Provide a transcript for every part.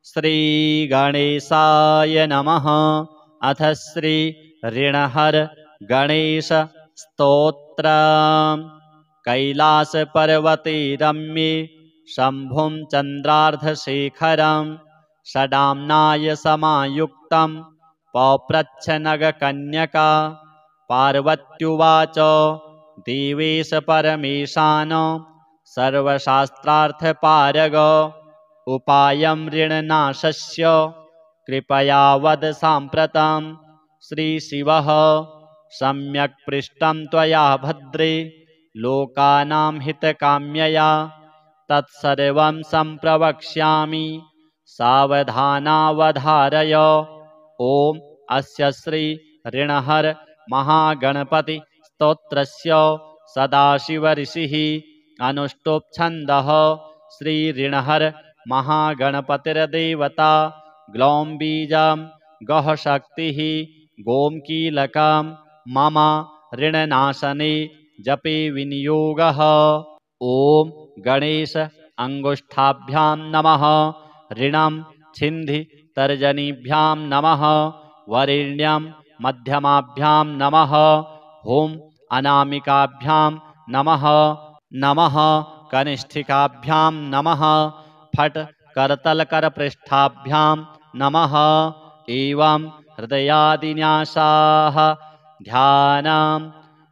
श्रीगणेशाय नमः। अथ श्री ऋणहर गणेश स्तोत्रम्। कैलासपर्वते रम्ये शम्भुं चन्द्रार्धशेखरं षडाम्नाय समायुक्तं पौप्रच्छनगकन्यका। पार्वत्युवाच देवेश परमेशान सर्वशास्त्रार्थपारग उपायं ऋणनाशस्य कृपया वद साम्प्रतं। श्रीशिवः सम्यक् पृष्टं त्वया भद्रे लोकानां हितकाम्यया तत्सर्वं सम्प्रवक्ष्यामि सावधानावधारय। ॐ अस्य श्री ऋणहर महागणपति स्तोत्रस्य सदाशिव ऋषिः अनुष्टुप् छन्दः। श्री ऋणहर महागणपतिर्देवता ग्लौं बीजं गः शक्तिः गों कीलकं मम ऋणनाशने जपे विनियोगः। ॐ गणेश अंगुष्ठाभ्यां नमः। ऋणं छिन्धि तर्जनीभ्यां नमः। वरेण्यं मध्यमाभ्यां नमः। हुं अनामिकाभ्यां नमः। नमः कनिष्ठिकाभ्यां नमः। फट् करतलकरपृष्ठाभ्यां नमः। एवं हृदयादिन्यासाः ध्यानं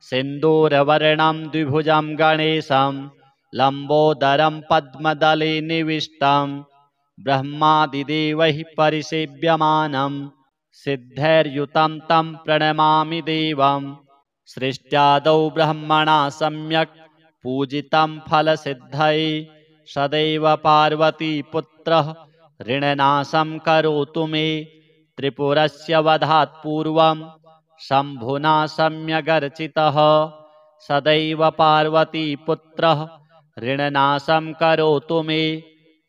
सिन्दूरवर्णं द्विभुजं गणेशं लम्बोदरं पद्मदले निविष्टं ब्रह्मादिदेवैः परिसेव्यमानं सिद्धैर्युतं तं प्रणमामि देवं। सृष्ट्यादौ ब्रह्मणा सम्यक् पूजितं फलसिद्धये सदैव पार्वतीपुत्रः ऋणनाशं करोतु मे। त्रिपुरस्य वधात् पूर्वं शम्भुना सम्यगर्चितः सदैव पार्वतीपुत्रः ऋणनाशं करोतु मे।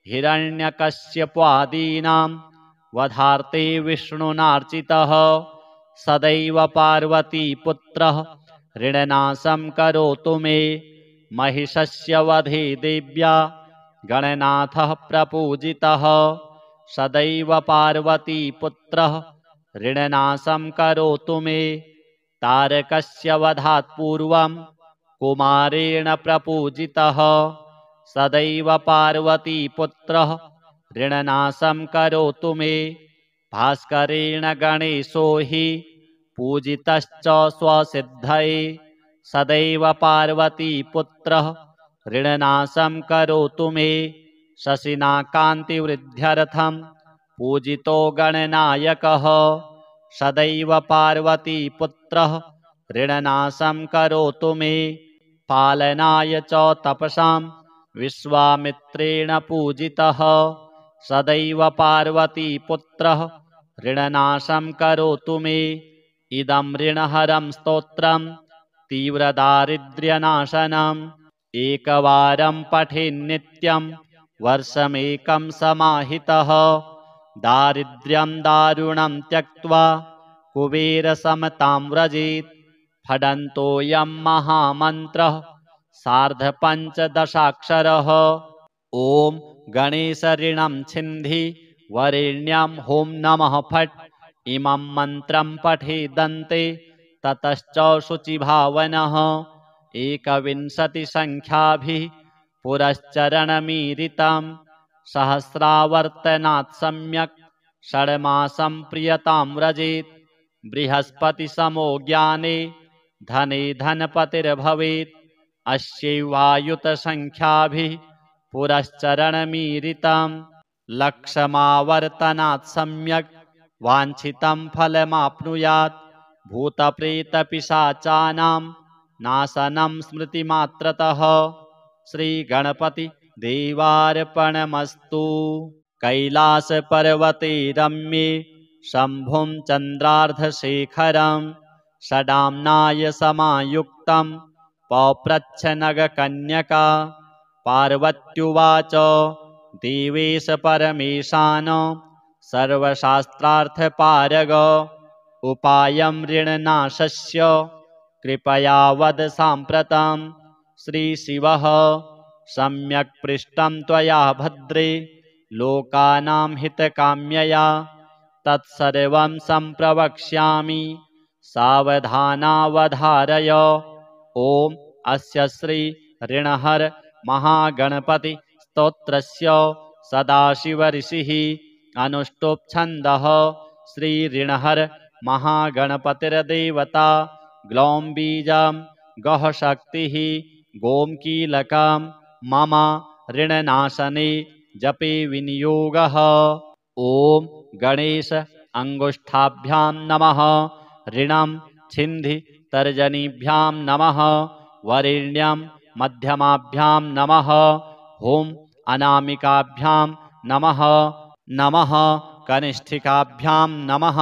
हिरण्यकश्यपादीनां वधार्थे विष्णुनार्चितः सदैव पार्वतीपुत्रः ऋणनाशं करोतु मे। महिषस्य वधे देव्या गणनाथः प्रपूजितः सदैव पार्वतीपुत्रः ऋणनाशं करोतु मे। तारकस्य वधात् पूर्वं कुमारेण प्रपूजितः सदैव पार्वतीपुत्रः ऋणनाशं करोतु मे। भास्करेण गणेशो हि पूजितश्च स्वसिद्धये सदैव पार्वतीपुत्रः ऋणनाशं करोतु मे। शशिना कान्तिवृद्ध्यर्थं पूजितो गणनायकः सदैव पार्वतीपुत्रः ऋणनाशं करोतु मे। पालनाय च तपसां विश्वामित्रेण पूजितः सदैव पार्वतीपुत्रः ऋणनाशं करोतु मे। इदं ऋणहरं स्तोत्रं तीव्रदारिद्र्यनाशनम् एकवारं पठेन्नित्यं वर्षमेकं समाहितः दारिद्र्यं दारुणं त्यक्त्वा कुबेरसमतां व्रजेत्। फडन्तोऽयं महामन्त्रः सार्धपञ्चदशाक्षरः। ॐ गणेशऋणं छिन्धि वरेण्यं हुं नमः फट् इमं मन्त्रं पठेदन्ते ततश्च शुचिभावनः 21 संख्याभिः पुरश्चरणमीरितं सहस्रावर्तनात् सम्यक् षड्मासं प्रियतां व्रजेत्। बृहस्पतिसमो ज्ञाने धने धनपतिर्भवेत् अस्यैवायुतसंख्याभिः पुरश्चरणमीरितं लक्षमावर्तनात् सम्यक् वाञ्छितं फलमाप्नुयात्। भूतप्रेतपिशाचानां नाशनं स्मृतिमात्रतः। श्रीगणपति देवार्पणमस्तु। कैलासपर्वते रम्ये शम्भुं चन्द्रार्धशेखरं षडाम्नाय समायुक्तं पौप्रच्छनगकन्यका। पार्वत्युवाच देवेश परमेशान सर्वशास्त्रार्थपारग उपायं ऋणनाशस्य कृपया वद साम्प्रतं। श्रीशिवः सम्यक् पृष्टं त्वया भद्रे लोकानां हितकाम्यया तत्सर्वं सम्प्रवक्ष्यामि सावधानावधारय। ॐ अस्य श्री ऋणहर महागणपति स्तोत्रस्य सदाशिवऋषिः अनुष्टुप् छन्दः। श्री ऋणहर महागणपतिर्देवता ग्लौं बीजं गः शक्तिः गों कीलकं मम ऋणनाशने जपे विनियोगः। ॐ गणेश अंगुष्ठाभ्यां नमः। ऋणं छिन्धि तर्जनीभ्यां नमः। वरेण्यं मध्यमाभ्यां नमः। हुं अनामिकाभ्यां नमः। नमः कनिष्ठिकाभ्यां नमः।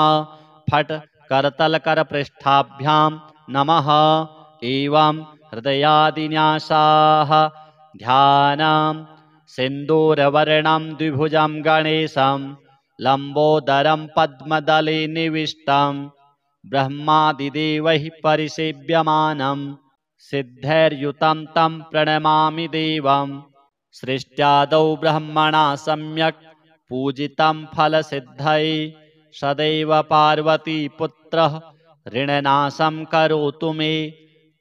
फट् करतलकरपृष्ठाभ्यां नमः। एवं हृदयादिन्यासाः ध्यानं सिन्दूरवर्णं द्विभुजं गणेशं लम्बोदरं पद्मदले निविष्टं ब्रह्मादिदेवैः परिसेव्यमानं सिद्धैर्युतं तं प्रणमामि देवं। सृष्ट्यादौ ब्रह्मणा सम्यक् पूजितं फलसिद्धये सदैव पार्वतीपुत्रः ऋणनाशं करोतु मे।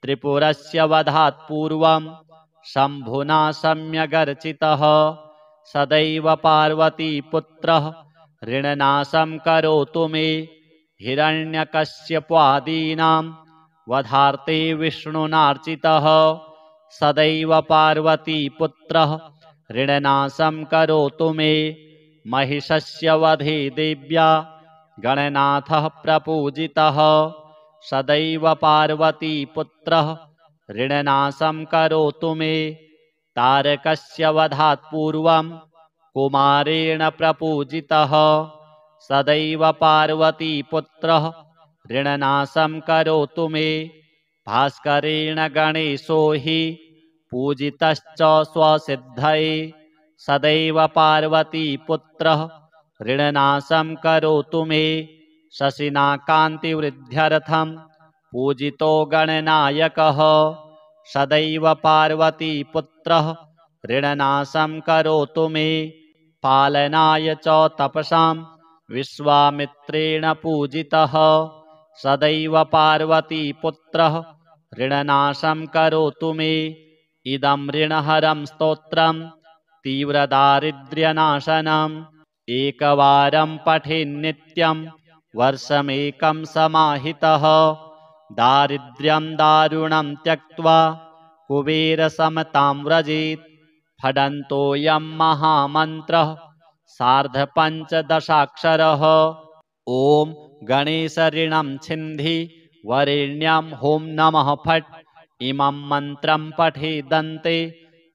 त्रिपुरस्य वधात् पूर्वं शम्भुना सम्यगर्चितः सदैव पार्वतीपुत्रः ऋणनाशं करोतु मे। हिरण्यकश्यपादीनां वधार्थे विष्णुनार्चितः सदैव पार्वतीपुत्रः ऋणनाशं करोतु मे। महिषस्य वधे देव्या गणनाथः प्रपूजितः सदैव पार्वतीपुत्रः ऋणनाशं करोतु मे। तारकस्य वधात् पूर्वं कुमारेण प्रपूजितः सदैव पार्वतीपुत्रः ऋणनाशं करोतु मे। भास्करेण गणेशो हि पूजितश्च स्वसिद्धये सदैव पार्वतीपुत्रः ऋणनाशं करोतु मे। शशिना कान्तिवृद्ध्यर्थं पूजितो गणनायकः सदैव पार्वतीपुत्रः ऋणनाशं करोतु मे। पालनाय च तपसां विश्वामित्रेण पूजितः सदैव पार्वतीपुत्रः ऋणनाशं करोतु मे। इदं ऋणहरं स्तोत्रं तीव्रदारिद्र्यनाशनम् एकवारं पठेन्नित्यं वर्षमेकं समाहितः दारिद्र्यं दारुणं त्यक्त्वा कुबेरसमतां व्रजेत्। फडन्तोऽयं महामन्त्रः सार्धपञ्चदशाक्षरः। ॐ गणेशऋणं छिन्धि वरेण्यं हुं नमः फट् इमं मन्त्रं पठेदन्ते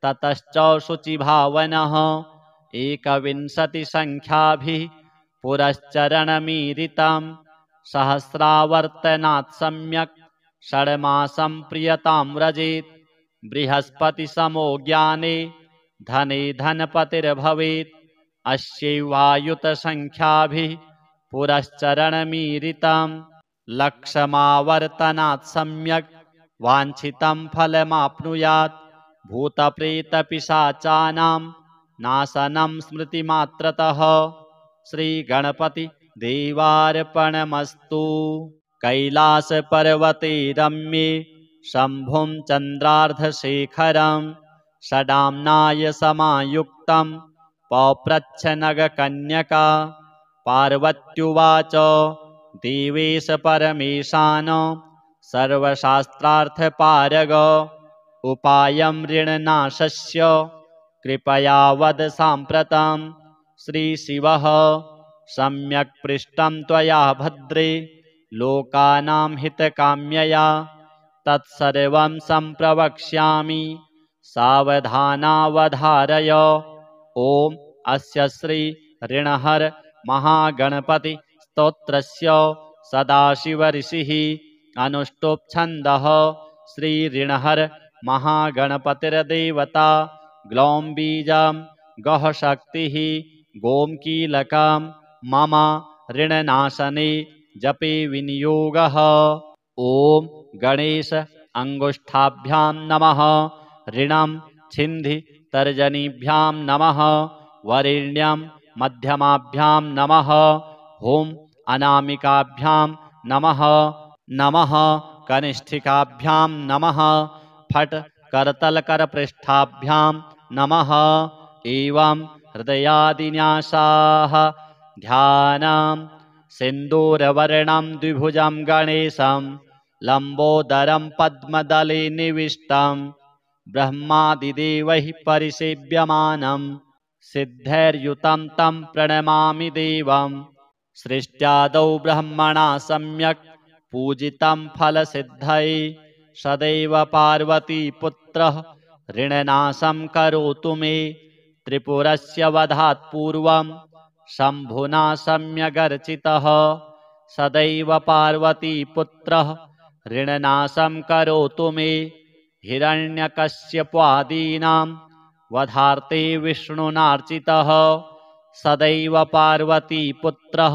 ततश्च शुचिभावनः 21 संख्याभिः पुरश्चरणमीरितं सहस्रावर्तनात् सम्यक् षड्मासं प्रियतां व्रजेत्। बृहस्पतिसमो ज्ञाने धने धनपतिर्भवेत् अस्यैवायुतसंख्याभिः पुरश्चरणमीरितं लक्षमावर्तनात् सम्यक् वाञ्छितं फलमाप्नुयात्। भूतप्रेतपिशाचानां नाशनं स्मृतिमात्रतः श्रीगणपति देवार्पणमस्तु। कैलासपर्वते रम्ये शम्भुं चन्द्रार्धशेखरं षडाम्नाय समायुक्तं पप्रच्छ नगकन्यका। पार्वत्युवाच देवेश परमेशान सर्वशास्त्रार्थपारग उपायं ऋणनाशस्य कृपया वद साम्प्रतं। श्रीशिवः सम्यक् पृष्टं त्वया भद्रे लोकानां हितकाम्यया तत्सर्वं सम्प्रवक्ष्यामि सावधानावधारय। ॐ अस्य श्री ऋणहर महागणपति स्तोत्रस्य सदाशिवऋषिः अनुष्टुप् छन्दः। श्री ऋणहर महागणपतिर्देवता ग्लौं बीजं गः शक्तिः गों कीलकं मम ऋणनाशने जपे विनियोगः। ॐ गणेश अंगुष्ठाभ्यां नमः। ऋणं छिन्धि तर्जनीभ्यां नमः। वरेण्यं मध्यमाभ्यां नमः। ॐ अनामिकाभ्यां नमः। नमः कनिष्ठिकाभ्यां नमः। फट् करतलकरपृष्ठाभ्यां नमः। एवं हृदयादिन्यासाः ध्यानं सिन्दूरवर्णं द्विभुजं गणेशं लम्बोदरं पद्मदले निविष्टं ब्रह्मादिदेवैः परिसेव्यमानं सिद्धैर्युतं तं प्रणमामि देवं। सृष्ट्यादौ ब्रह्मणा सम्यक् पूजितं फलसिद्धये सदैव पार्वतीपुत्रः ऋणनाशं करोतु मे। त्रिपुरस्य वधात् पूर्वं शम्भुना सम्यगर्चितः सदैव पार्वतीपुत्रः ऋणनाशं करोतु मे। हिरण्यकश्यपादीनां वधार्थे विष्णुनार्चितः सदैव पार्वतीपुत्रः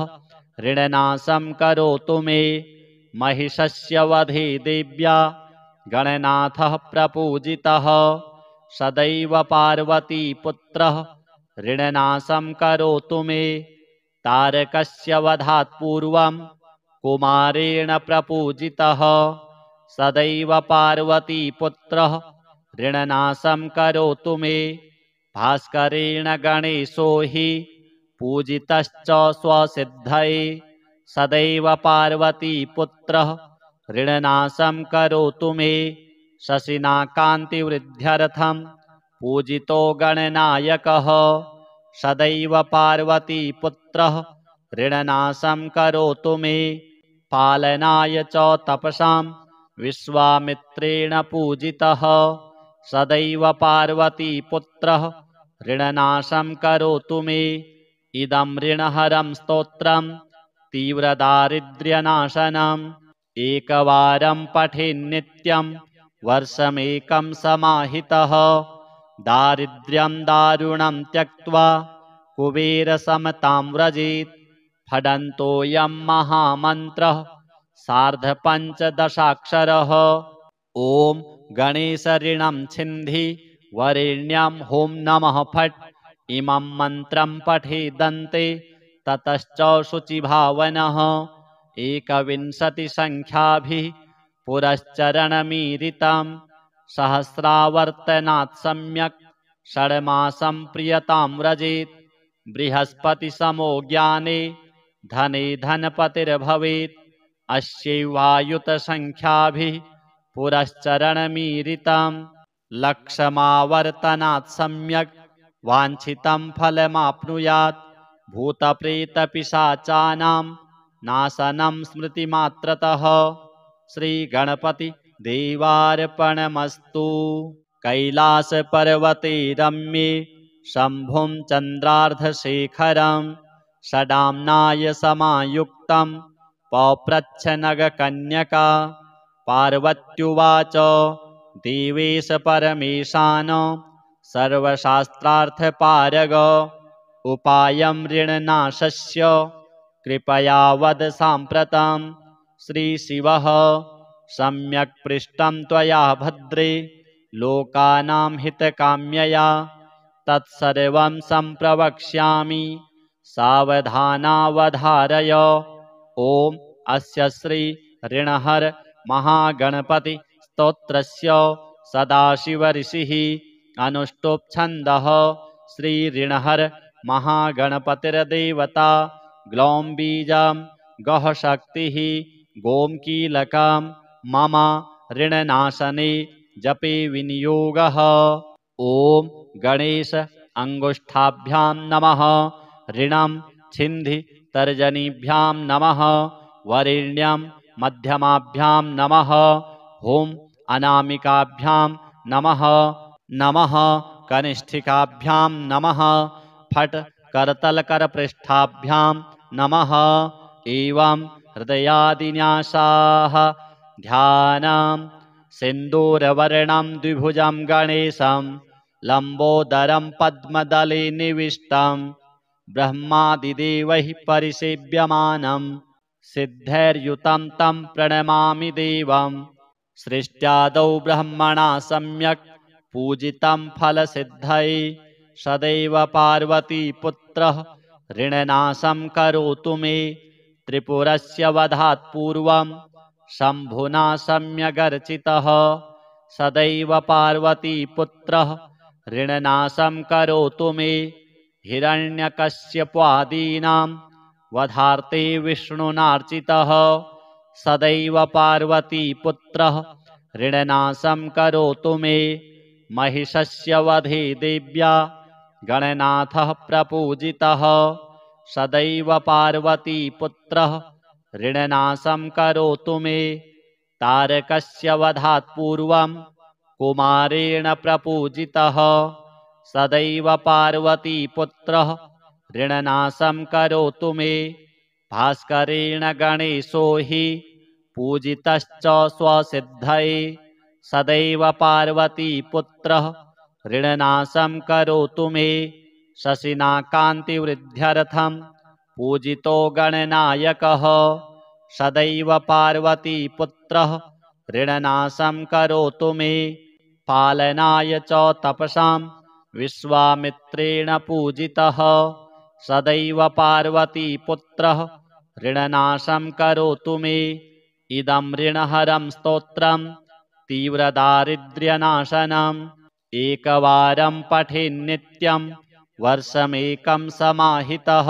ऋणनाशं करोतु मे। महिषस्य वधे देव्या गणनाथः प्रपूजितः सदैव पार्वतीपुत्रः ऋणनाशं करोतु मे। तारकस्य वधात् पूर्वं कुमारेण प्रपूजितः सदैव पार्वतीपुत्रः ऋणनाशं करोतु मे। भास्करेण गणेशो हि पूजितश्च स्वसिद्धये सदैव पार्वतीपुत्रः ऋणनाशं करोतु मे। शशिना कान्तिवृद्ध्यर्थं पूजितो गणनायकः सदैव पार्वतीपुत्रः ऋणनाशं करोतु मे। पालनाय च तपसां विश्वामित्रेण पूजितः सदैव पार्वतीपुत्रः ऋणनाशं करोतु मे। इदं ऋणहरं स्तोत्रं तीव्रदारिद्र्यनाशनम् एकवारं पठेन्नित्यं वर्षमेकं समाहितः दारिद्र्यं दारुणं त्यक्त्वा कुबेरसमतां व्रजेत्। फडन्तोऽयं महामन्त्रः सार्धपञ्चदशाक्षरः। ॐ गणेशऋणं छिन्धि वरेण्यं ॐ नमः फट्। इमं मन्त्रं पठेदन्ते ततश्च शुचिभावनः 21 पुरश्चरणमीरितं सहस्रावर्तनात् सम्यक् षड्मासं प्रियतां व्रजेत्। बृहस्पतिसमो ज्ञाने धने धनपतिर्भवेत् अस्यैवायुतसंख्याभिः पुरश्चरणमीरितं लक्षमावर्तनात् सम्यक् वाञ्छितं फलमाप्नुयात्। भूतप्रेतपिशाचानां नाशनं स्मृतिमात्रतः श्रीगणपति देवार्पणमस्तु। कैलासपर्वते रम्ये शम्भुं चन्द्रार्धशेखरं षडाम्नाय समायुक्तं पप्रच्छनगकन्यका। पार्वत्युवाच देवेश परमेशान सर्वशास्त्रार्थपारग उपायं ऋणनाशस्य कृपया वद साम्प्रतं। श्रीशिवः सम्यक् पृष्टं त्वया भद्रे लोकानां हितकाम्यया तत्सर्वं सम्प्रवक्ष्यामि सावधानावधारय। ॐ अस्य श्री ऋणहर महागणपति स्तोत्रस्य सदाशिव ऋषिः अनुष्टुप् छन्दः। श्री ऋणहर महागणपतिर्देवता ग्लौं बीजं गः शक्तिः गों कीलकं मम ऋणनाशने जपे विनियोगः। ॐ गणेश अंगुष्ठाभ्यां नमः। ऋणं छिन्धि तर्जनीभ्यां नमः। वरेण्यं मध्यमाभ्यां नमः। ॐ अनामिकाभ्यां नमः। नमः कनिष्ठिकाभ्यां नमः। फट् करतलकरपृष्ठाभ्यां नमः। एवं हृदयादिन्यासाः ध्यानं सिन्दूरवर्णं द्विभुजं गणेशं लम्बोदरं पद्मदले निविष्टं ब्रह्मादिदेवैः परिसेव्यमानं सिद्धैर्युतं तं प्रणमामि देवं। सृष्ट्यादौ ब्रह्मणा सम्यक् पूजितं फलसिद्धये सदैव पार्वतीपुत्रः ऋणनाशं करोतु मे त्रिपुरस्य वधात् पूर्वं शम्भुना सम्यगर्चितः सदैव पार्वतीपुत्रः ऋणनाशं करोतु मे हिरण्यकश्यपादीनां वधार्थे विष्णुनार्चितः सदैव पार्वतीपुत्रः ऋणनाशं करोतु मे महिषस्य वधे देव्या गणनाथः प्रपूजितः सदैव पार्वतीपुत्रः ऋणनाशं करोतु मे तारकस्य वधात् पूर्वं कुमारेण प्रपूजितः सदैव पार्वतीपुत्रः ऋणनाशं करोतु मे भास्करेण गणेशो हि पूजितश्च स्वसिद्धये सदैव पार्वतीपुत्रः ऋणनाशं करोतु मे शशिना कान्तिवृद्ध्यर्थं पूजितो गणनायकः सदैव पार्वतीपुत्रः ऋणनाशं करोतु मे पालनाय च तपसां विश्वामित्रेण पूजितः सदैव पार्वतीपुत्रः ऋणनाशं करोतु मे इदं ऋणहरं स्तोत्रं तीव्रदारिद्र्यनाशनम् एकवारं पठेन्नित्यं वर्षमेकं समाहितः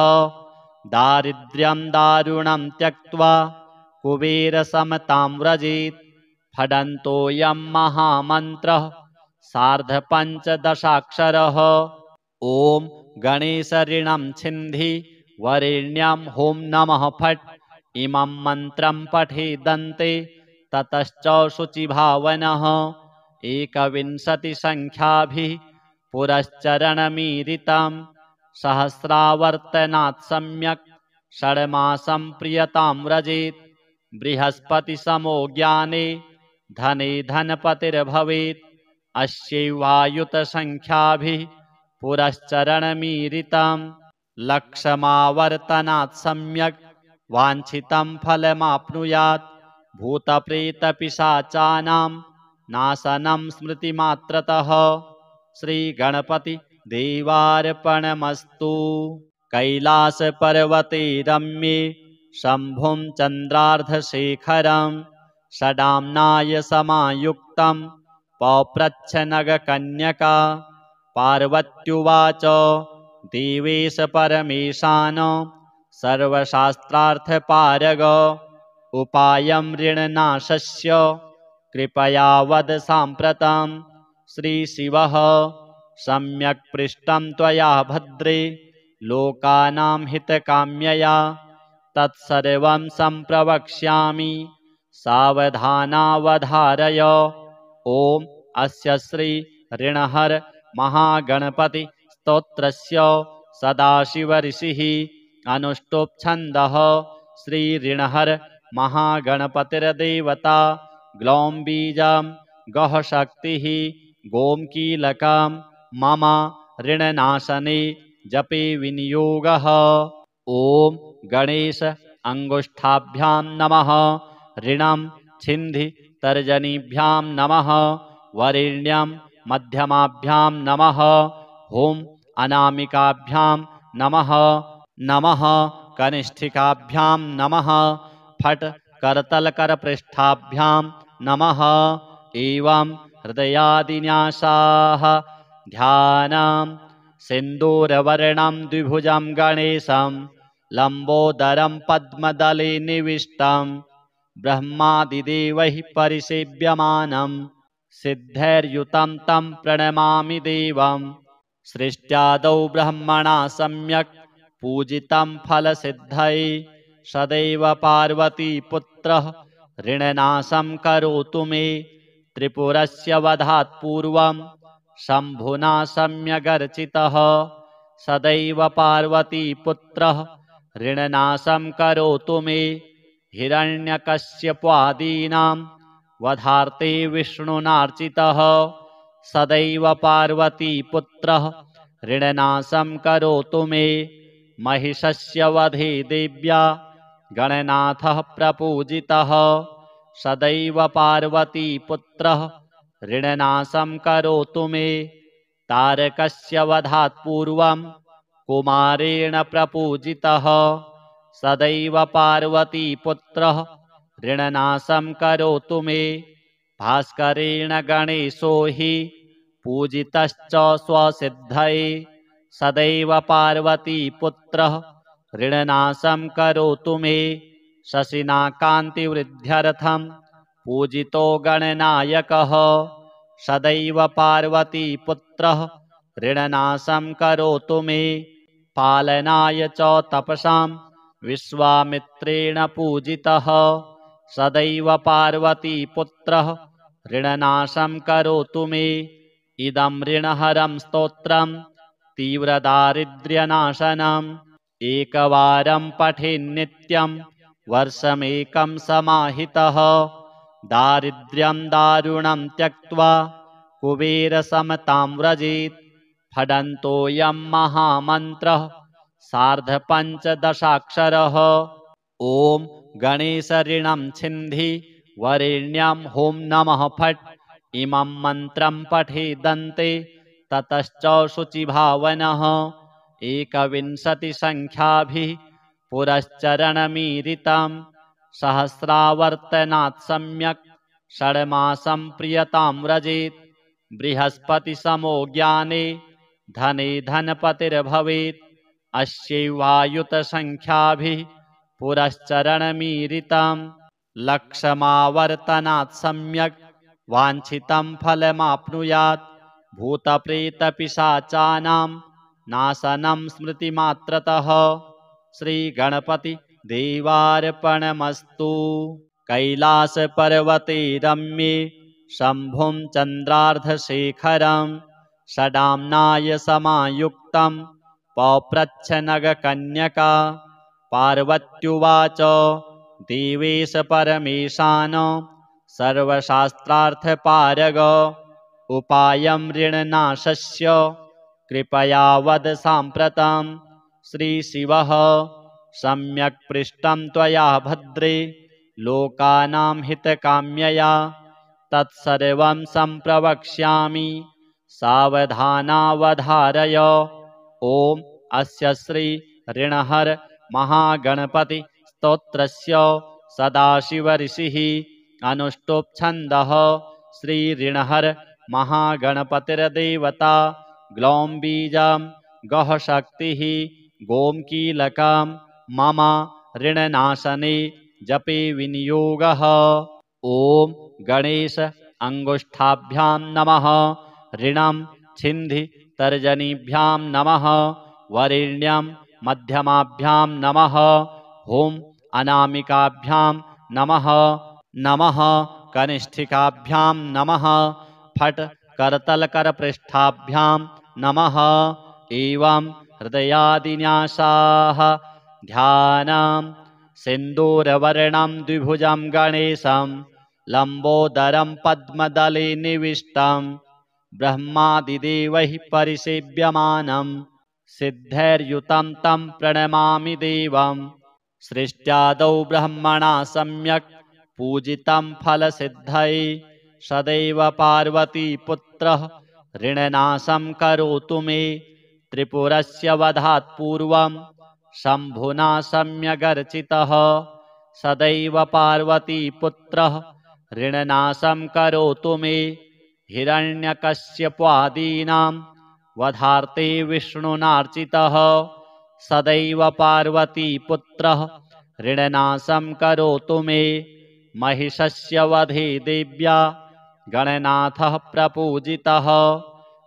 दारिद्र्यं दारुणं त्यक्त्वा कुबेरसमतां व्रजेत् फडन्तोऽयं महामन्त्रः सार्धपञ्चदशाक्षरः ॐ गणेशऋणं छिन्धि वरेण्यं हों नमः फट् इमं मन्त्रं पठेदन्ते ततश्च शुचिभावनः एकविंशतिसङ्ख्याभिः पुरश्चरणमीरितं सहस्रावर्तनात् सम्यक् षड्मासं प्रियतां व्रजेत् बृहस्पतिसमो ज्ञाने धने धनपतिर्भवेत् अस्यैवायुतसङ्ख्याभिः पुरश्चरणमीरितं लक्षमावर्तनात् सम्यक् वाञ्छितं फलमाप्नुयात् भूतप्रेतपिशाचानां नाशनं स्मृतिमात्रतः श्रीगणपति देवार्पणमस्तु। कैलासपर्वते रम्ये शम्भुं चन्द्रार्धशेखरं षडाम्नाय समायुक्तं पप्रच्छनगकन्यका पार्वत्युवाच देवेश परमेशान सर्वशास्त्रार्थपारग उपायं ऋणनाशस्य कृपया वद साम्प्रतं श्रीशिवः सम्यक् पृष्टं त्वया भद्रे लोकानां हितकाम्यया तत्सर्वं सम्प्रवक्ष्यामि सावधानावधारय ॐ अस्य श्री ऋणहर महागणपति स्तोत्रस्य सदाशिव ऋषिः अनुष्टुप् छन्दः श्री ऋणहर महागणपतिर्देवता ग्लौं बीजं गः शक्तिः गों कीलकं मम ऋणनाशने जपे विनियोगः ॐ गणेश अंगुष्ठाभ्यां नमः ऋणं छिन्धि तर्जनीभ्यां नमः वरेण्यं मध्यमाभ्यां नमः हुं अनामिकाभ्यां नमः नमः कनिष्ठिकाभ्यां नमः फट् करतलकरपृष्ठाभ्यां नमः एवं हृदयादिन्यासाः ध्यानं सिन्दूरवर्णं द्विभुजं गणेशं लम्बोदरं पद्मदले निविष्टं ब्रह्मादिदेवैः परिसेव्यमानं सिद्धैर्युतं तं प्रणमामि देवं सृष्ट्यादौ ब्रह्मणा सम्यक् पूजितं फलसिद्धये सदैव पार्वतीपुत्रः ऋणनाशं करोतु मे त्रिपुरस्य वधात् पूर्वं शम्भुना सम्यगर्चितः सदैव पार्वतीपुत्रः ऋणनाशं करोतु मे हिरण्यकश्यपादीनां वधार्थे विष्णुनार्चितः सदैव पार्वतीपुत्रः ऋणनाशं करोतु मे महिषस्य वधे देव्या गणनाथः प्रपूजितः सदैव पार्वतीपुत्रः ऋणनाशं करोतु मे तारकस्य वधात् पूर्वं कुमारेण प्रपूजितः सदैव पार्वतीपुत्रः ऋणनाशं करोतु मे। भास्करेण गणेशो हि पूजितश्च स्वसिद्धये सदैव पार्वतीपुत्रः ऋणनाशं करोतु मे। शशिना कान्तिवृद्ध्यर्थं पूजितो गणनायकः सदैव पार्वतीपुत्रः ऋणनाशं करोतु मे। पालनाय च तपसां विश्वामित्रेण पूजितः सदैव पार्वतीपुत्रः ऋणनाशं करोतु मे। इदं ऋणहरं स्तोत्रं तीव्रदारिद्र्यनाशनम् एकवारं पठेन्नित्यं वर्षमेकं समाहितः दारिद्र्यं दारुणं त्यक्त्वा कुबेरसमतां व्रजेत्। फडन्तोऽयं महामन्त्रः सार्धपञ्चदशाक्षरः। ॐ गणेशऋणं छिन्धि वरेण्यं हों नमः फट्। इमं मन्त्रं पठेदन्ते ततश्च शुचिभावनः 21 संख्याभिः पुरश्चरणमीरितं सहस्रावर्तनात् सम्यक् षड्मासं प्रियतां व्रजेत्। बृहस्पतिसमो ज्ञाने धने धनपतिर्भवेत्। अस्यैवायुतसंख्याभिः पुरश्चरणमीरितं लक्षमावर्तनात् सम्यक् वाञ्छितं फलमाप्नुयात्। भूतप्रेतपिशाचानां नाशनं स्मृतिमात्रतः। श्रीगणपति देवार्पणमस्तु। कैलासपर्वते रम्ये शम्भुं चन्द्रार्धशेखरं षडाम्नाय समायुक्तं पप्रच्छनगकन्यका। पार्वत्युवाच देवेश परमेशान सर्वशास्त्रार्थपारग उपायं ऋणनाशस्य कृपया वद साम्प्रतं। श्रीशिवः सम्यक् पृष्टं त्वया भद्रे लोकानां हितकाम्यया तत्सर्वं सम्प्रवक्ष्यामि सावधानावधारय। ॐ अस्य श्री ऋणहर महागणपति स्तोत्रस्य सदाशिवऋषिः अनुष्टुप् छन्दः। श्री ऋणहर महागणपतिर्देवता ग्लौं बीजं गः शक्तिः गों कीलकं मम ऋणनाशने जपे विनियोगः। ॐ गणेश अंगुष्ठाभ्यां नमः। ऋणं छिन्धि तर्जनीभ्यां नमः। वरेण्यं मध्यमाभ्यां नमः। हुं अनामिकाभ्यां नमः। नमः कनिष्ठिकाभ्यां नमः। फट् करतलकरपृष्ठाभ्यां नमः। एवं हृदयादिन्यासाः ध्यानं सिन्दूरवर्णं द्विभुजं गणेशं लम्बोदरं पद्मदले निविष्टं ब्रह्मादिदेवैः परिसेव्यमानं सिद्धैर्युतं तं प्रणमामि देवं। सृष्ट्यादौ ब्रह्मणा सम्यक् पूजितं फलसिद्धये सदैव पार्वतीपुत्रः ऋणनाशं करोतु मे। त्रिपुरस्य वधात् पूर्वं शम्भुना सम्यगर्चितः सदैव पार्वतीपुत्रः ऋणनाशं करोतु मे। हिरण्यकश्यपादीनां वधार्थे विष्णुनार्चितः सदैव पार्वतीपुत्रः ऋणनाशं करोतु मे। महिषस्य वधे देव्या गणनाथः प्रपूजितः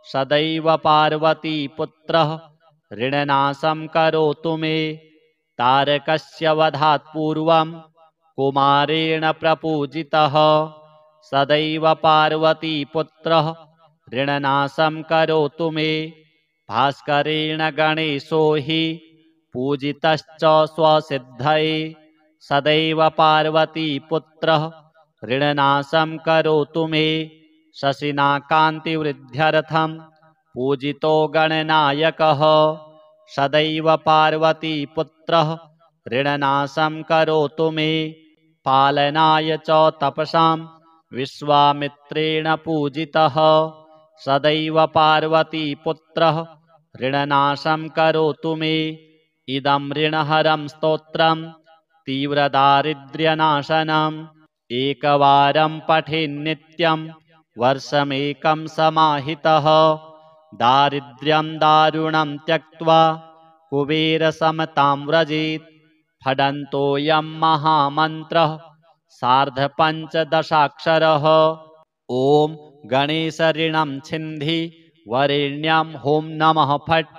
सदैव पार्वतीपुत्रः ऋणनाशं करोतु मे। तारकस्य वधात् पूर्वं कुमारेण प्रपूजितः सदैव पार्वतीपुत्रः ऋणनाशं करोतु मे। भास्करेण गणेशो हि पूजितश्च स्वसिद्धये सदैव पार्वतीपुत्रः ऋणनाशं करोतु मे। शशिना कान्तिवृद्ध्यर्थं पूजितो गणनायकः सदैव पार्वतीपुत्रः ऋणनाशं करोतु मे। पालनाय च तपसां विश्वामित्रेण पूजितः सदैव पार्वतीपुत्रः ऋणनाशं करोतु मे। इदं ऋणहरं स्तोत्रं तीव्रदारिद्र्यनाशनम् एकवारं पठेन्नित्यं वर्षमेकं समाहितः दारिद्र्यं दारुणं त्यक्त्वा कुबेरसमतां व्रजेत्। फडन्तोऽयं महामन्त्रः सार्धपञ्चदशाक्षरः। ॐ गणेशऋणं छिन्धि वरेण्यं हों नमः फट्।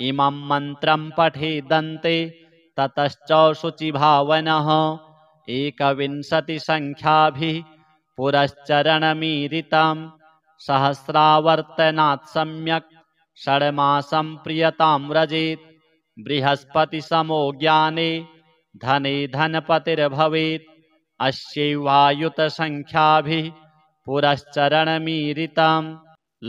इमं मन्त्रं पठेदन्ते ततश्च शुचिभावनः एकविंशतिसङ्ख्याभिः पुरश्चरणमीरितं सहस्रावर्तनात् सम्यक् षड्मासं प्रियतां व्रजेत्। बृहस्पतिसमो ज्ञाने धने धनपतिर्भवेत्। अस्यैवायुतसङ्ख्याभिः पुरश्चरणमीरितं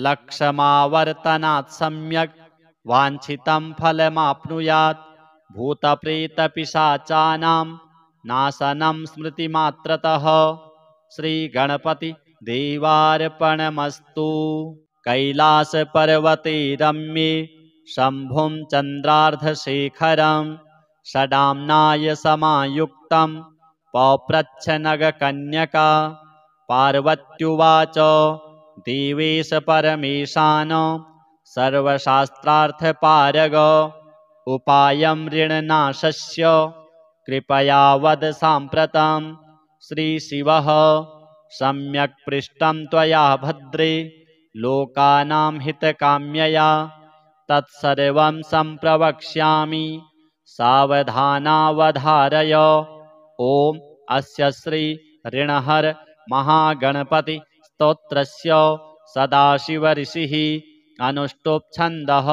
लक्षमावर्तनात् सम्यक् वाञ्छितं फलमाप्नुयात्। भूतप्रेतपिशाचानां नाशनं स्मृतिमात्रतः। श्रीगणपति देवार्पणमस्तु। कैलासपर्वते रम्ये शम्भुं चन्द्रार्धशेखरं षडाम्नाय समायुक्तं पप्रच्छनगकन्यका। पार्वत्युवाच देवेश परमेशान सर्वशास्त्रार्थपारग उपायं ऋणनाशस्य कृपया वद साम्प्रतं। श्रीशिवः सम्यक् पृष्टं त्वया भद्रे लोकानां हितकाम्यया तत्सर्वं सम्प्रवक्ष्यामि सावधानावधारय। ॐ अस्य श्री ऋणहर महागणपति स्तोत्रस्य सदाशिव ऋषिः अनुष्टुप् छन्दः।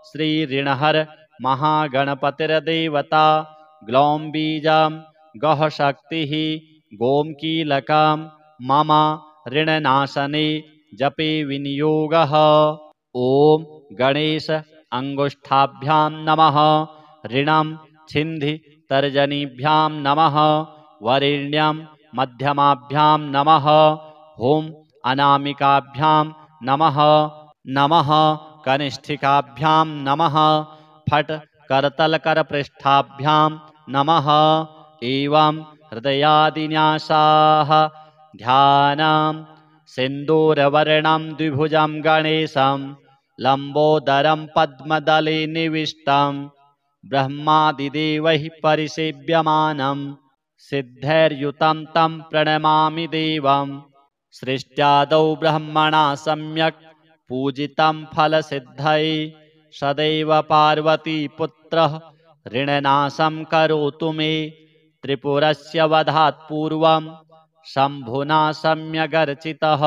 श्री ऋणहर महागणपतिर्देवता ग्लौं बीजं गः शक्तिः गों कीलकं मम ऋणनाशने जपे विनियोगः। ॐ गणेश अंगुष्ठाभ्यां नमः। ऋणं छिन्धि तर्जनीभ्यां नमः। वरेण्यं मध्यमाभ्यां नमः। हुं अनामिकाभ्यां नमः। नमः कनिष्ठिकाभ्यां नमः। फट् करतलकरपृष्ठाभ्यां नमः। एवं हृदयादिन्यासाः ध्यानं सिन्दूरवर्णं द्विभुजं गणेशं लम्बोदरं पद्मदले निविष्टं ब्रह्मादिदेवैः परिसेव्यमानं सिद्धैर्युतं तं प्रणमामि देवं। सृष्ट्यादौ ब्रह्मणा सम्यक् पूजितं फलसिद्धये सदैव पार्वतीपुत्रः ऋणनाशं करोतु मे। त्रिपुरस्य वधात् पूर्वं शम्भुना सम्यगर्चितः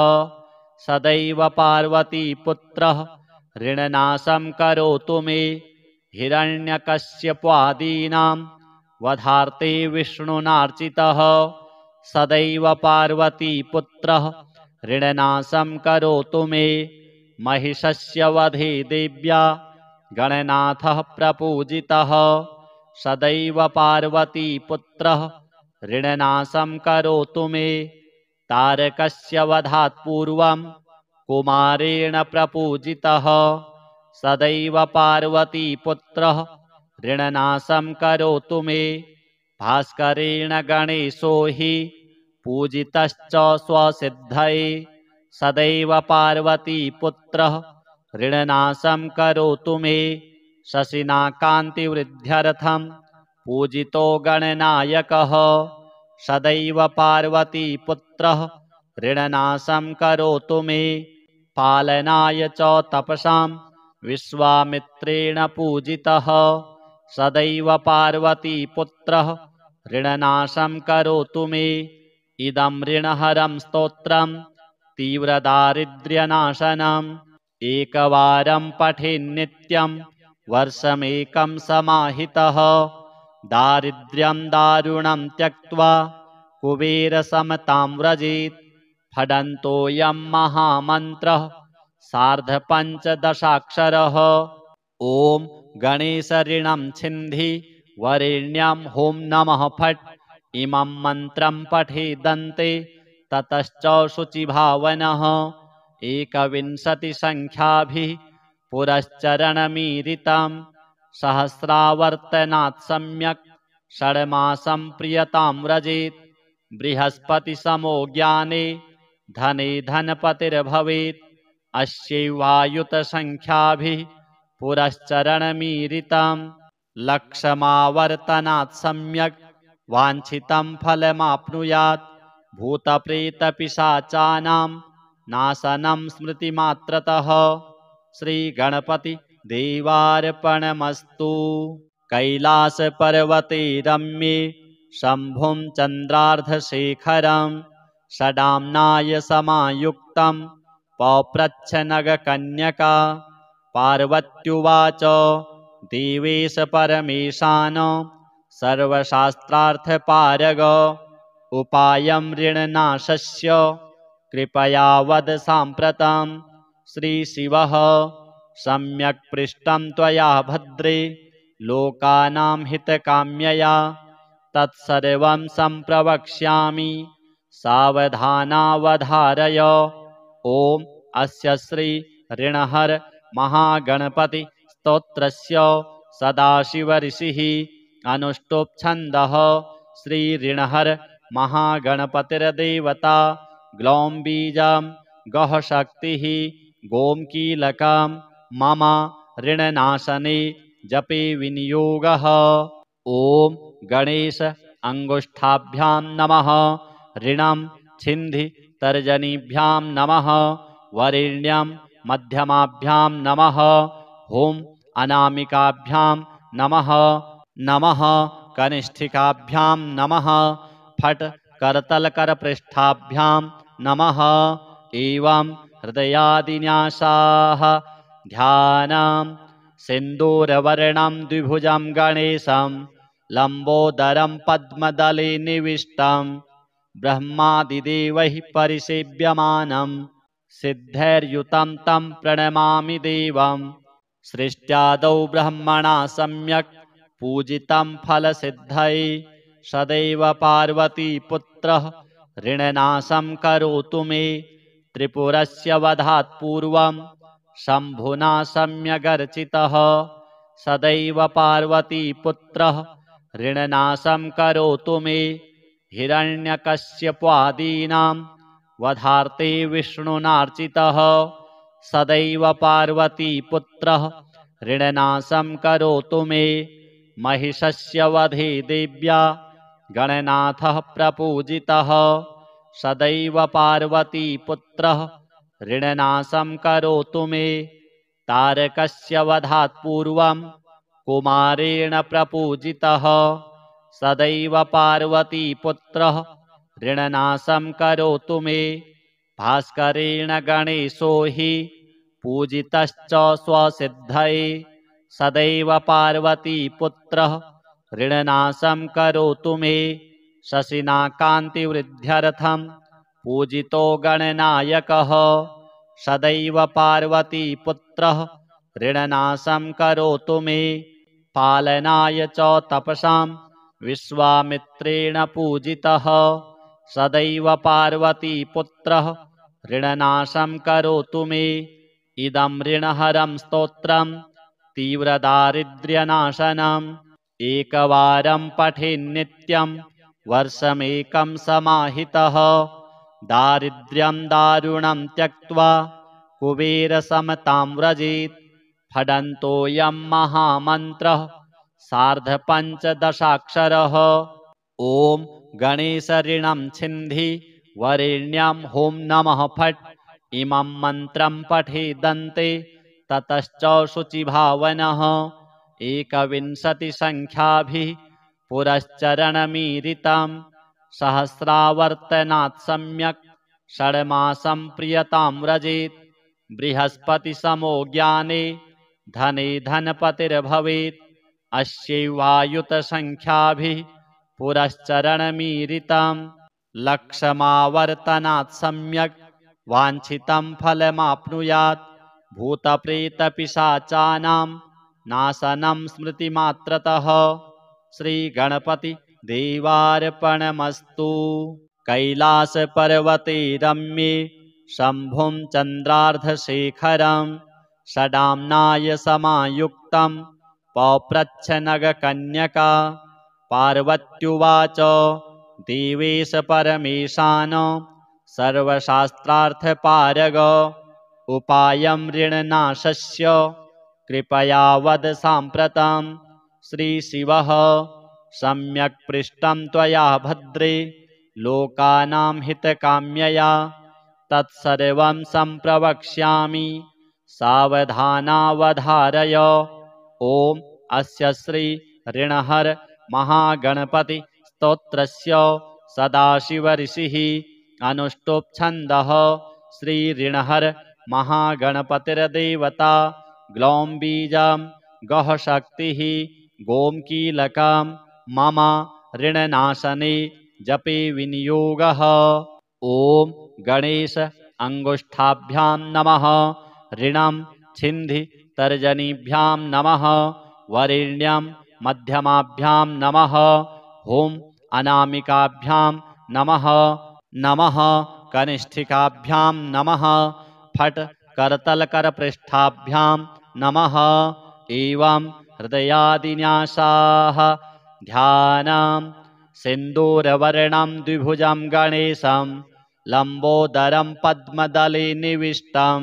सदैव पार्वतीपुत्रः ऋणनाशं करोतु मे। हिरण्यकश्यपादीनां वधार्थे विष्णुनार्चितः सदैव पार्वतीपुत्रः ऋणनाशं करोतु मे। महिषस्य वधे देव्या गणनाथः प्रपूजितः सदैव पार्वतीपुत्रः ऋणनाशं करोतु मे। तारकस्य वधात् पूर्वं कुमारेण प्रपूजितः सदैव पार्वतीपुत्रः ऋणनाशं करोतु मे। भास्करेण गणेशो हि पूजितश्च स्वसिद्धये सदैव पार्वतीपुत्रः ऋणनाशं करोतु मे। शशिना कान्तिवृद्ध्यर्थं पूजितो गणनायकः सदैव पार्वतीपुत्रः ऋणनाशं करोतु मे। पालनाय च तपसां विश्वामित्रेण पूजितः सदैव पार्वतीपुत्रः ऋणनाशं करोतु मे। इदं ऋणहरं स्तोत्रं तीव्रदारिद्र्यनाशनम् एकवारं पठेन्नित्यं वर्षमेकं समाहितः दारिद्र्यं दारुणं त्यक्त्वा कुबेरसमतां व्रजेत्। फडन्तोऽयं महामन्त्रः सार्धपञ्चदशाक्षरः। ॐ गणेशऋणं छिन्धि वरेण्यं हों नमः फट्। इमं मन्त्रं पठेदन्ते ततश्च शुचिभावनः एकविंशतिसङ्ख्याभिः पुरश्चरणमीरितं सहस्रावर्तनात् सम्यक् षड्मासं प्रियतां व्रजेत् बृहस्पतिसमो ज्ञाने धने धनपतिर्भवेत् अस्यैवायुतसङ्ख्याभिः पुरश्चरणमीरितं लक्षमावर्तनात् सम्यक् वाञ्छितं फलमाप्नुयात् भूतप्रेतपिशाचानां नाशनं स्मृतिमात्रतः श्रीगणपति देवार्पणमस्तु। कैलासपर्वते रम्ये शम्भुं चन्द्रार्धशेखरं षडाम्नाय समायुक्तं पौप्रच्छनगकन्यका पार्वत्युवाच देवेश परमेशान सर्वशास्त्रार्थपारग उपायं ऋणनाशस्य कृपया वद साम्प्रतं श्रीशिवः सम्यक् पृष्टं त्वया भद्रे लोकानां हितकाम्यया तत्सर्वं सम्प्रवक्ष्यामि सावधानावधारय। ॐ अस्य श्री ऋणहर महागणपति स्तोत्रस्य सदाशिव ऋषिः अनुष्टुप् छन्दः श्री ऋणहर महागणपतिर्देवता ग्लौं बीजं गः शक्तिः गों कीलकं मम ऋणनाशने जपे विनियोगः। ॐ गणेश अंगुष्ठाभ्यां नमः ऋणं छिन्धि तर्जनीभ्यां नमः वरेण्यं मध्यमाभ्यां नमः हुं अनामिकाभ्यां नमः नमः कनिष्ठिकाभ्यां नमः फट् करतलकरपृष्ठाभ्यां नमः। एवं हृदयादिन्यासाः ध्यानं सिन्दूरवर्णं द्विभुजं गणेशं लम्बोदरं पद्मदले निविष्टं ब्रह्मादिदेवैः परिसेव्यमानं सिद्धैर्युतं तं प्रणमामि देवं सृष्ट्यादौ ब्रह्मणा सम्यक् पूजितं फलसिद्धये सदैव पार्वतीपुत्रः ऋणनाशं करोतु मे त्रिपुरस्य वधात् पूर्वं शम्भुना सम्यगर्चितः सदैव पार्वतीपुत्रः ऋणनाशं करोतु मे हिरण्यकश्यपादीनां वधार्थे विष्णुनार्चितः सदैव पार्वतीपुत्रः ऋणनाशं करोतु मे महिषस्य वधे देव्या गणनाथः प्रपूजितः सदैव पार्वतीपुत्रः ऋणनाशं करोतु मे तारकस्य वधात् पूर्वं कुमारेण प्रपूजितः सदैव पार्वतीपुत्रः ऋणनाशं करोतु मे भास्करेण गणेशो हि पूजितश्च स्वसिद्धये सदैव पार्वतीपुत्रः ऋणनाशं करोतु मे शशिना कान्तिवृद्ध्यर्थं पूजितो गणनायकः सदैव पार्वतीपुत्रः ऋणनाशं करोतु मे पालनाय च तपसां विश्वामित्रेण पूजितः सदैव पार्वतीपुत्रः ऋणनाशं करोतु मे इदं ऋणहरं स्तोत्रं तीव्रदारिद्र्यनाशनम् एकवारं पठेन्नित्यं वर्षमेकं समाहितः दारिद्र्यं दारुणं त्यक्त्वा कुबेरसमतां व्रजेत् फडन्तोऽयं महामन्त्रः सार्धपञ्चदशाक्षरः। ॐ गणेशऋणं छिन्धि वरेण्यां हों नमः फट् इमं मन्त्रं पठेदन्ते ततश्च शुचिभावनः एकविंशतिसङ्ख्याभिः पुरश्चरणमीरितं सहस्रावर्तनात् सम्यक् षड्मासं प्रियतां व्रजेत् बृहस्पतिसमो ज्ञाने धने धनपतिर्भवेत् अस्यैवायुतसङ्ख्याभिः पुरश्चरणमीरितं लक्षमावर्तनात् सम्यक् वाञ्छितं फलमाप्नुयात् भूतप्रेतपिशाचानां नाशनं स्मृतिमात्रतः श्रीगणपति देवार्पणमस्तु। कैलासपर्वते रम्ये शम्भुं चन्द्रार्धशेखरं षडाम्नाय समायुक्तं पौप्रच्छनगकन्यका पार्वत्युवाच देवेश परमेशान सर्वशास्त्रार्थपारग उपायं ऋणनाशस्य कृपया वद साम्प्रतं श्रीशिवः सम्यक् पृष्टं त्वया भद्रे लोकानां हितकाम्यया तत्सर्वं सम्प्रवक्ष्यामि सावधानावधारय। ॐ अस्य श्री ऋणहर महागणपति स्तोत्रस्य सदाशिवऋषिः अनुष्टुप् छन्दः श्री ऋणहर महागणपतिर्देवता ग्लौं बीजं गः शक्तिः गों कीलकं मम ऋणनाशने जपे विनियोगः। ॐ गणेश अंगुष्ठाभ्यां नमः ऋणं छिन्धि तर्जनीभ्यां नमः वरेण्यं मध्यमाभ्यां नमः हुं अनामिकाभ्यां नमः नमः कनिष्ठिकाभ्यां नमः फट् करतलकरपृष्ठाभ्यां नमः एवं हृदयादिन्यासाः ध्यानं सिन्दूरवर्णं द्विभुजं गणेशं लम्बोदरं पद्मदले निविष्टं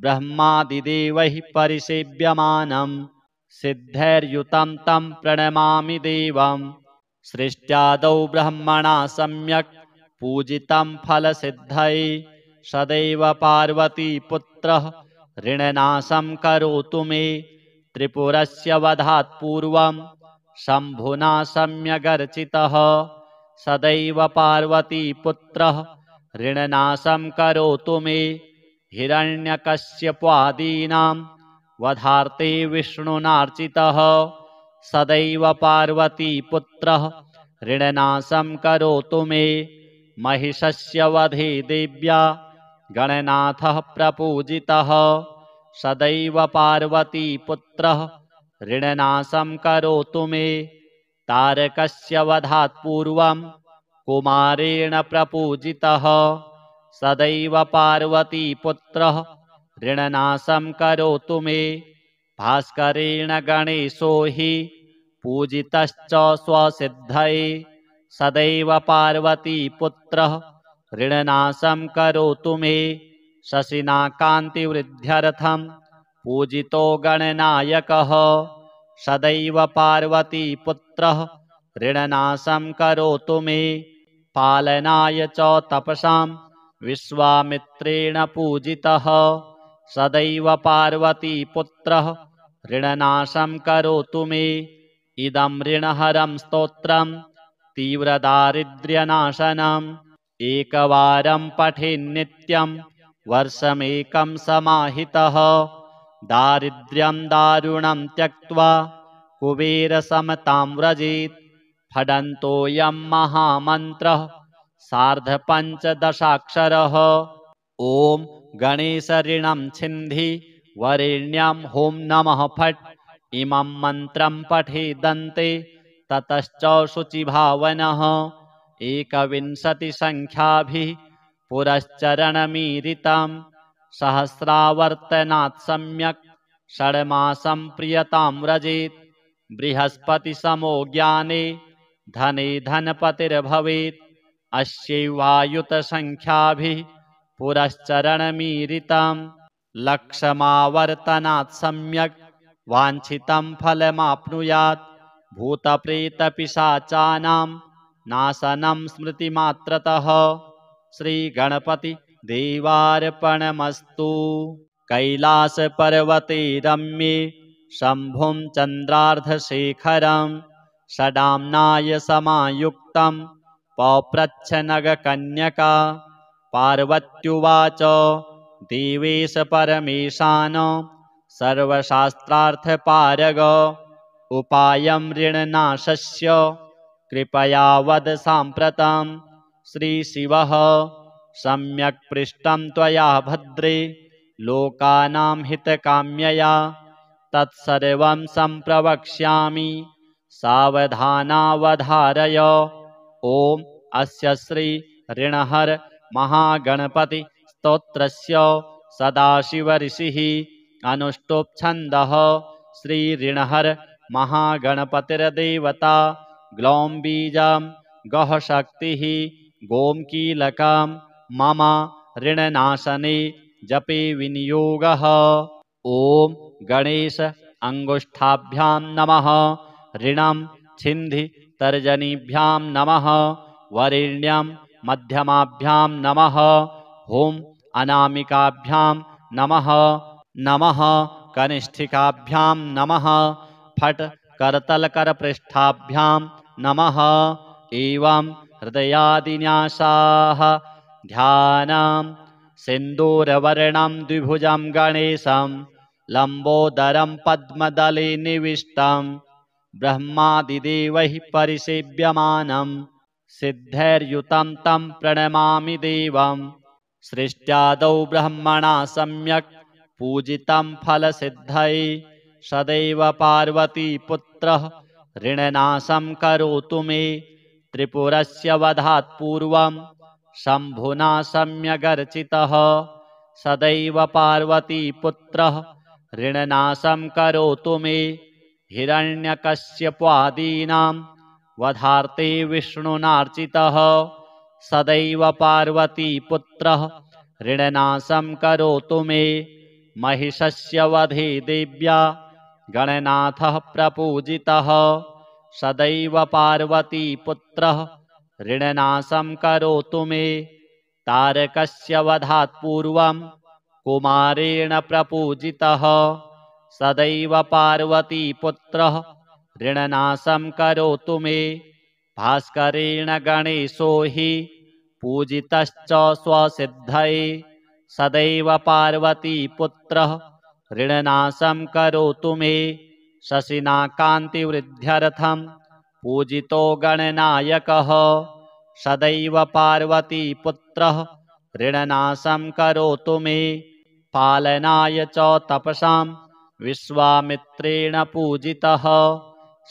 ब्रह्मादिदेवैः परिसेव्यमानं सिद्धैर्युतं तं प्रणमामि देवं सृष्ट्यादौ ब्रह्मणा सम्यक् पूजितं फलसिद्धये सदैव पार्वतीपुत्रः ऋणनाशं करोतु मे त्रिपुरस्य वधात् पूर्वं शम्भुना सम्यगर्चितः सदैव पार्वतीपुत्रः ऋणनाशं करोतु मे हिरण्यकश्यपादीनां वधार्थे विष्णुनार्चितः सदैव पार्वतीपुत्रः ऋणनाशं करोतु मे महिषस्य वधे देव्या गणनाथः प्रपूजितः सदैव पार्वतीपुत्रः ऋणनाशं करोतु मे तारकस्य वधात् पूर्वं कुमारेण प्रपूजितः सदैव पार्वतीपुत्रः ऋणनाशं करोतु मे भास्करेण गणेशो हि पूजितश्च स्वसिद्धये सदैव पार्वतीपुत्रः ऋणनाशं करोतु मे शशिना कान्तिवृद्ध्यर्थं पूजितो गणनायकः सदैव पार्वतीपुत्रः ऋणनाशं करोतु मे पालनाय च तपसां विश्वामित्रेण पूजितः सदैव पार्वतीपुत्रः ऋणनाशं करोतु मे इदं ऋणहरं स्तोत्रं तीव्रदारिद्र्यनाशनम् एकवारं पठेन्नित्यं वर्षमेकं समाहितः दारिद्र्यं दारुणं त्यक्त्वा कुबेरसमतां व्रजेत् फडन्तोऽयं महामन्त्रः सार्धपञ्चदशाक्षरः। ॐ गणेशऋणं छिन्धि वरेण्यं हुं नमः फट् इमं मन्त्रं पठेदन्ते ततश्च शुचिभावनः 21 संख्याभिः पुरश्चरणमीरितं सहस्रावर्तनात् सम्यक् षड्मासं प्रियतां व्रजेत् बृहस्पतिसमो ज्ञाने धने धनपतिर्भवेत् अस्यैवायुतसंख्याभिः पुरश्चरणमीरितं लक्षमावर्तनात् सम्यक् वाञ्छितं फलमाप्नुयात् भूतप्रेतपिशाचानां नाशनं स्मृतिमात्रतः श्रीगणपति देवार्पणमस्तु। कैलासपर्वते रम्ये शम्भुं चन्द्रार्धशेखरं षडाम्नाय समायुक्तं पौप्रच्छनगकन्यका पार्वत्युवाच देवेश परमेशान सर्वशास्त्रार्थपारग उपायं ऋणनाशस्य कृपया वद साम्प्रतं श्रीशिवः सम्यक् पृष्टं त्वया भद्रे लोकानां हितकाम्यया तत्सर्वं सम्प्रवक्ष्यामि सावधानावधारय। ॐ अस्य श्री ऋणहर महागणपति स्तोत्रस्य सदाशिवऋषिः अनुष्टुप् छन्दः श्रीऋणहर महागणपतिर्देवता ग्लौं बीजं गः शक्तिः गों कीलकं मम ऋणनाशने जपे विनियोगः। ॐ गणेश अंगुष्ठाभ्यां नमः। ऋणं छिन्धि तर्जनीभ्यां नमः। वरेण्यं मध्यमाभ्यां नमः। हुं अनामिकाभ्यां नमः। नमः कनिष्ठिकाभ्यां नमः। फट् करतलकरपृष्ठाभ्यां नमः। एवं हृदयादिन्यासाः ध्यानं सिन्दूरवर्णं द्विभुजं गणेशं लम्बोदरं पद्मदले निविष्टं ब्रह्मादिदेवैः परिसेव्यमानं सिद्धैर्युतं तं प्रणमामि देवं। सृष्ट्यादौ ब्रह्मणा सम्यक् पूजितं फलसिद्धये सदैव पार्वतीपुत्रः ऋणनाशं करोतु मे। त्रिपुरस्य वधात् पूर्वं शम्भुना सम्यगर्चितः सदैव पार्वतीपुत्रः ऋणनाशं करोतु मे। हिरण्यकश्यपादीनां वधार्थे विष्णुनार्चितः सदैव पार्वतीपुत्रः ऋणनाशं करोतु मे। महिषस्य वधे देव्या गणनाथः प्रपूजितः सदैव पार्वतीपुत्रः ऋणनाशं करोतु मे। तारकस्य वधात् पूर्वं कुमारेण प्रपूजितः सदैव पार्वतीपुत्रः ऋणनाशं करोतु मे। भास्करेण गणेशो हि पूजितश्च स्वसिद्धये सदैव पार्वतीपुत्रः ऋणनाशं करोतु मे। शशिना कान्तिवृद्ध्यर्थं पूजितो गणनायकः सदैव पार्वतीपुत्रः ऋणनाशं करोतु मे। पालनाय च तपसां विश्वामित्रेण पूजितः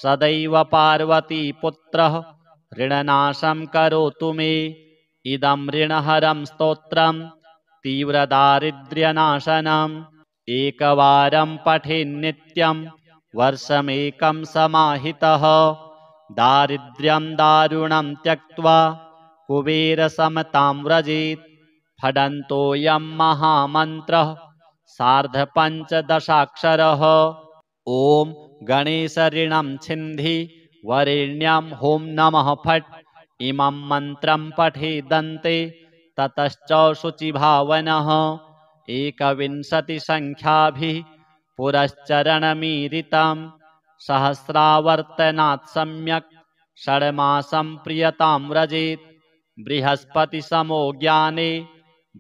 सदैव पार्वतीपुत्रः ऋणनाशं करोतु मे। इदं ऋणहरं स्तोत्रं तीव्रदारिद्र्यनाशनम् एकवारं पठेन्नित्यं वर्षमेकं समाहितः दारिद्र्यं दारुणं त्यक्त्वा कुबेरसमतां व्रजेत्। फडन्तोऽयं महामन्त्रः सार्धपञ्चदशाक्षरः। ॐ गणेशऋणं छिन्धि वरेण्यं हुं नमः फट् इमं मन्त्रं पठेदन्ते ततश्च शुचिभावनः 21 संख्याभिः पुरश्चरणमीरितं सहस्रावर्तनात् सम्यक् षड्मासं प्रियतां व्रजेत्। बृहस्पतिसमो ज्ञाने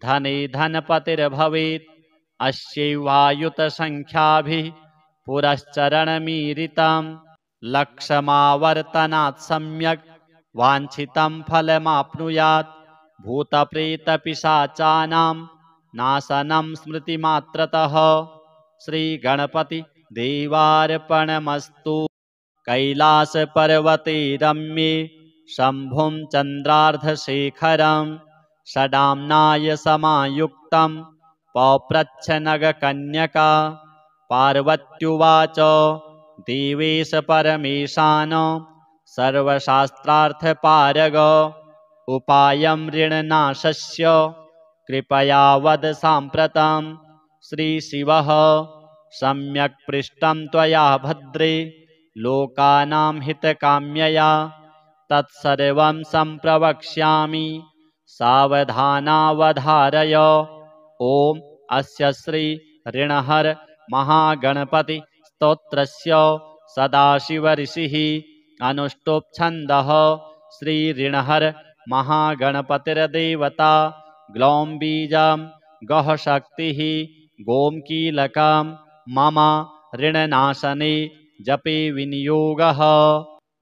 धने धनपतिर्भवेत् अस्यैवायुतसंख्याभिः पुरश्चरणमीरितं लक्षमावर्तनात् सम्यक् वाञ्छितं फलमाप्नुयात्। भूतप्रेतपिशाचानां नाशनं स्मृतिमात्रतः श्रीगणपति देवार्पणमस्तु। कैलासपर्वते रम्ये शम्भुं चन्द्रार्धशेखरं षडाम्नाय समायुक्तं पप्रच्छ नगकन्यका। पार्वत्युवाच देवेश परमेशान सर्वशास्त्रार्थपारग उपायं ऋणनाशस्य कृपया वद साम्प्रतं। श्रीशिवः सम्यक् पृष्टं त्वया भद्रे लोकानां हितकाम्यया तत्सर्वं सम्प्रवक्ष्यामि सावधानावधारय। ॐ अस्य श्री ऋणहर महागणपति स्तोत्रस्य सदाशिवऋषिः अनुष्टुप् छन्दः श्रीऋणहर महागणपतिर्देवता ग्लौं बीजं गः शक्तिः गों कीलकं मम ऋणनाशने जपे विनियोगः।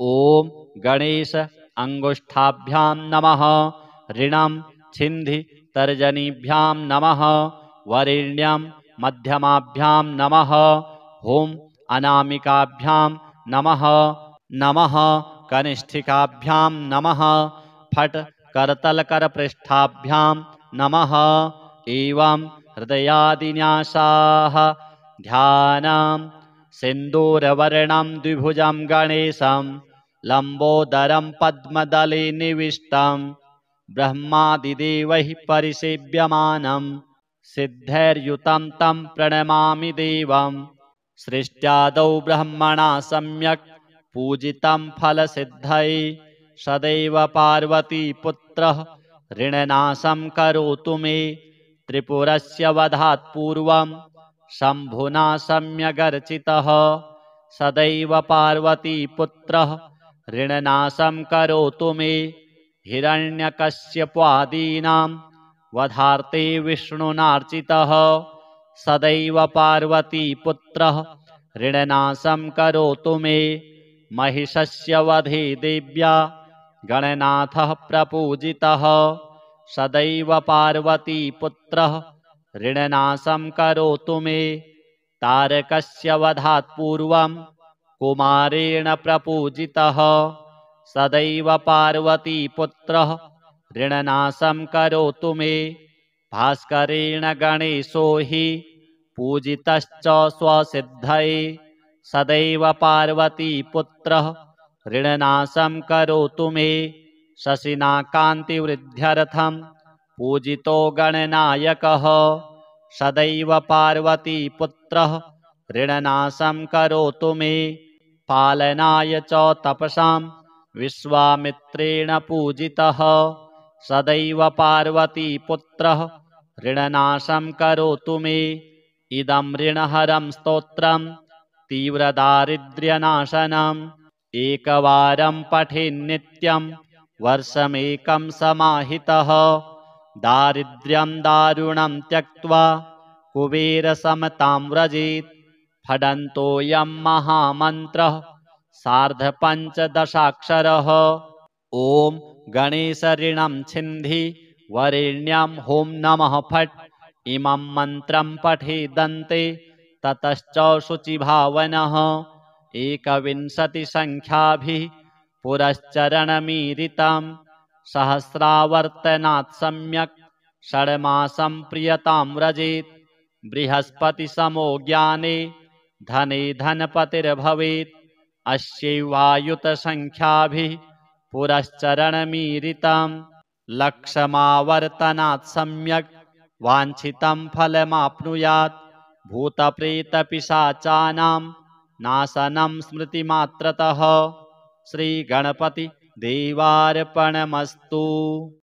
ॐ गणेश अंगुष्ठाभ्यां नमः। ऋणं छिन्धि तर्जनीभ्यां नमः। वरेण्यं मध्यमाभ्यां नमः। हुं अनामिकाभ्यां नमः। नमः कनिष्ठिकाभ्यां नमः। फट् करतलकरपृष्ठाभ्यां नमः। एवं हृदयादिन्यासाः ध्यानं सिन्दूरवर्णं द्विभुजं गणेशं लम्बोदरं पद्मदले निविष्टं ब्रह्मादिदेवैः परिसेव्यमानं सिद्धैर्युतं तं प्रणमामि देवं सृष्ट्यादौ ब्रह्मणा सम्यक् पूजितं फलसिद्धये सदैव पार्वतीपुत्रः ऋणनाशं करोतु मे त्रिपुरस्य वधात् पूर्वं शम्भुना सम्यगर्चितः सदैव पार्वतीपुत्रः ऋणनाशं करोतु मे हिरण्यकश्यपादीनां वधार्थे विष्णुनार्चितः सदैव पार्वतीपुत्रः ऋणनाशं करोतु मे महिषस्य वधे देव्या गणनाथः प्रपूजितः सदैव पार्वतीपुत्रः ऋणनाशं करोतु मे तारकस्य वधात् पूर्वं कुमारेण प्रपूजितः सदैव पार्वतीपुत्रः ऋणनाशं करोतु मे भास्करेण गणेशो हि पूजितश्च स्वसिद्धये सदैव पार्वतीपुत्रः ऋणनाशं करोतु मे शशिना कान्तिवृद्ध्यर्थं पूजितो गणनायकः सदैव पार्वतीपुत्रः ऋणनाशं करोतु मे पालनाय च तपसां विश्वामित्रेण पूजितः सदैव पार्वतीपुत्रः ऋणनाशं करोतु मे इदं ऋणहरं स्तोत्रं तीव्रदारिद्र्यनाशनम् एकवारं पठेन्नित्यं वर्षमेकं समाहितः दारिद्र्यं दारुणं त्यक्त्वा कुबेरसमतां व्रजेत् फडन्तोऽयं महामन्त्रः सार्धपञ्चदशाक्षरः ॐ गणेशऋणं छिन्धि वरेण्यं हों नमः फट् इमं मन्त्रं पठेदन्ते ततश्च शुचिभावनः 21 संख्याभिः पुरश्चरणमीरितं सहस्रावर्तनात् सम्यक् षड्मासं प्रियतां व्रजेत् बृहस्पतिसमो ज्ञाने धने धनपतिर्भवेत् अस्यैवायुतसंख्याभिः पुरश्चरणमीरितं लक्षमावर्तनात् सम्यक् वाञ्छितं फलमाप्नुयात् भूतप्रेतपिशाचानां नाशनं स्मृतिमात्रतः श्रीगणपति देवार्पणमस्तु।